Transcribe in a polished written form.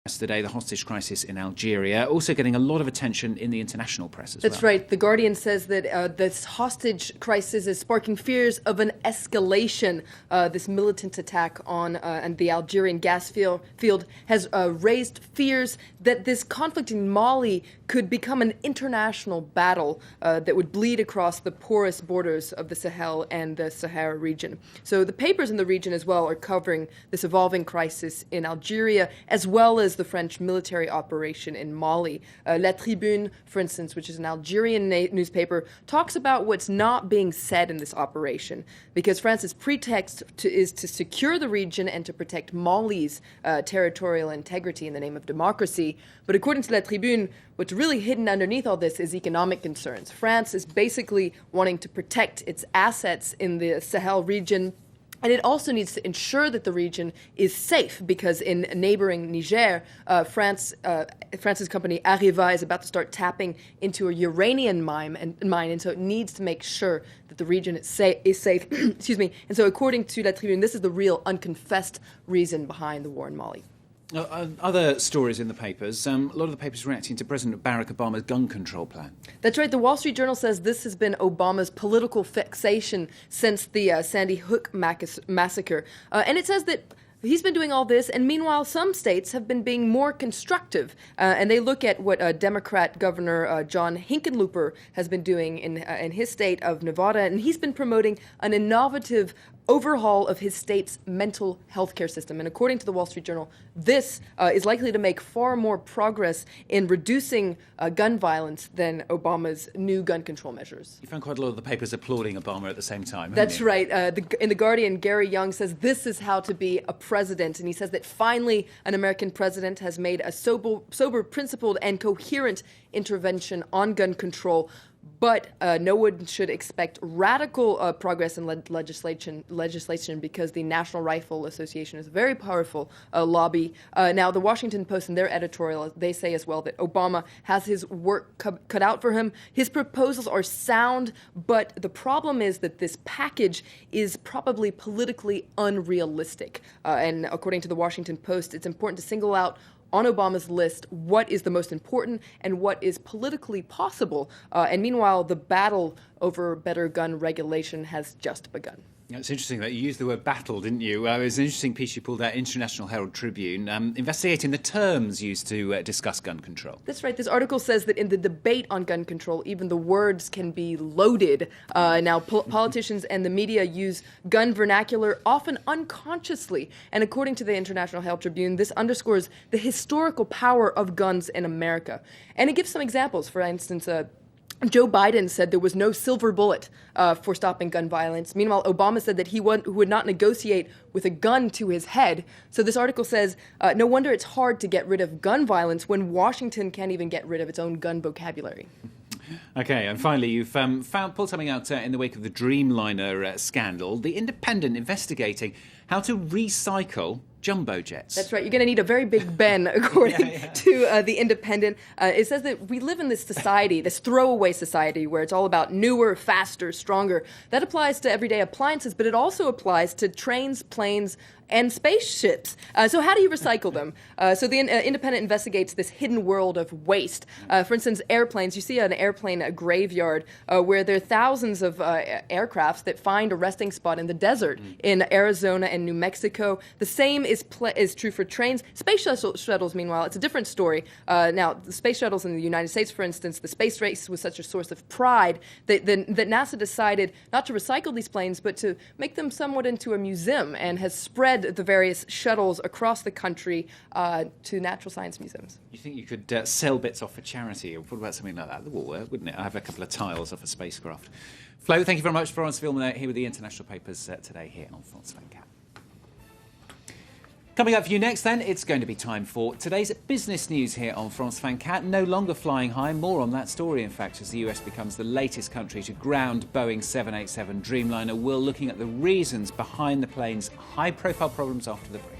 Today, the hostage crisis in Algeria, also getting a lot of attention in the international press as well. That's right. The Guardian says that this hostage crisis is sparking fears of an escalation. This militant attack on and the Algerian gas field has raised fears that this conflict in Mali could become an international battle that would bleed across the porous borders of the Sahel and the Sahara region. So the papers in the region as well are covering this evolving crisis in Algeria, as well as the French military operation in Mali. La Tribune, for instance, which is an Algerian newspaper, talks about what's not being said in this operation, because France's pretext is to secure the region and to protect Mali's territorial integrity in the name of democracy. But according to La Tribune, what's really hidden underneath all this is economic concerns. France is basically wanting to protect its assets in the Sahel region, and it also needs to ensure that the region is safe, because in neighboring Niger, France's company Areva is about to start tapping into a uranium mine, and so it needs to make sure that the region is safe. Excuse me. And so according to La Tribune, this is the real unconfessed reason behind the war in Mali. Other stories in the papers, a lot of the papers reacting to President Barack Obama's gun control plan. That's right. The Wall Street Journal says this has been Obama's political fixation since the Sandy Hook massacre. And it says that he's been doing all this, and meanwhile, some states have been being more constructive. And they look at what Democrat Governor John Hickenlooper has been doing in his state of Nevada, and he's been promoting an innovative overhaul of his state's mental health care system. And according to the Wall Street Journal, this is likely to make far more progress in reducing gun violence than Obama's new gun control measures. You found quite a lot of the papers applauding Obama at the same time. That's right. In The Guardian, Gary Younge says this is how to be a president. And he says that finally an American president has made a sober, principled, and coherent intervention on gun control. But no one should expect radical progress in legislation because the National Rifle Association is a very powerful lobby. Now, the Washington Post, in their editorial, they say as well that Obama has his work cut out for him. His proposals are sound, but the problem is that this package is probably politically unrealistic. And according to the Washington Post, it's important to single out on Obama's list what is the most important and what is politically possible. And meanwhile, the battle over better gun regulation has just begun. It's interesting that you used the word battle, didn't you? It was an interesting piece you pulled out, International Herald Tribune, investigating the terms used to discuss gun control. That's right. This article says that in the debate on gun control, even the words can be loaded. Now, politicians and the media use gun vernacular often unconsciously. And according to the International Herald Tribune, this underscores the historical power of guns in America. And it gives some examples. For instance, Joe Biden said there was no silver bullet for stopping gun violence. Meanwhile, Obama said that he would not negotiate with a gun to his head. So this article says, no wonder it's hard to get rid of gun violence when Washington can't even get rid of its own gun vocabulary. Okay, and finally, you've pulled something out in the wake of the Dreamliner scandal. The Independent investigating how to recycle jumbo jets. That's right. You're going to need a very big Ben, according to the Independent. It says that we live in this society, this throwaway society, where it's all about newer, faster, stronger. That applies to everyday appliances, but it also applies to trains, planes, and spaceships. So how do you recycle them? So the Independent investigates this hidden world of waste. For instance, airplanes. You see an airplane graveyard where there are thousands of aircrafts that find a resting spot in the desert in Arizona and New Mexico. The same is true for trains. Space shuttles, meanwhile, it's a different story. Now, the space shuttles in the United States, for instance, the space race was such a source of pride that NASA decided not to recycle these planes, but to make them somewhat into a museum, and has spread the various shuttles across the country to natural science museums. You think you could sell bits off for charity, or what about something like that? That would work, wouldn't it? I have a couple of tiles off a spacecraft. Flo, thank you very much. Florence Villeneuve here with the international papers today here on France 24. Coming up for you next, then, it's going to be time for today's business news here on France 24. No longer flying high. More on that story, in fact, as the US becomes the latest country to ground Boeing 787 Dreamliner. We're looking at the reasons behind the plane's high-profile problems after the break.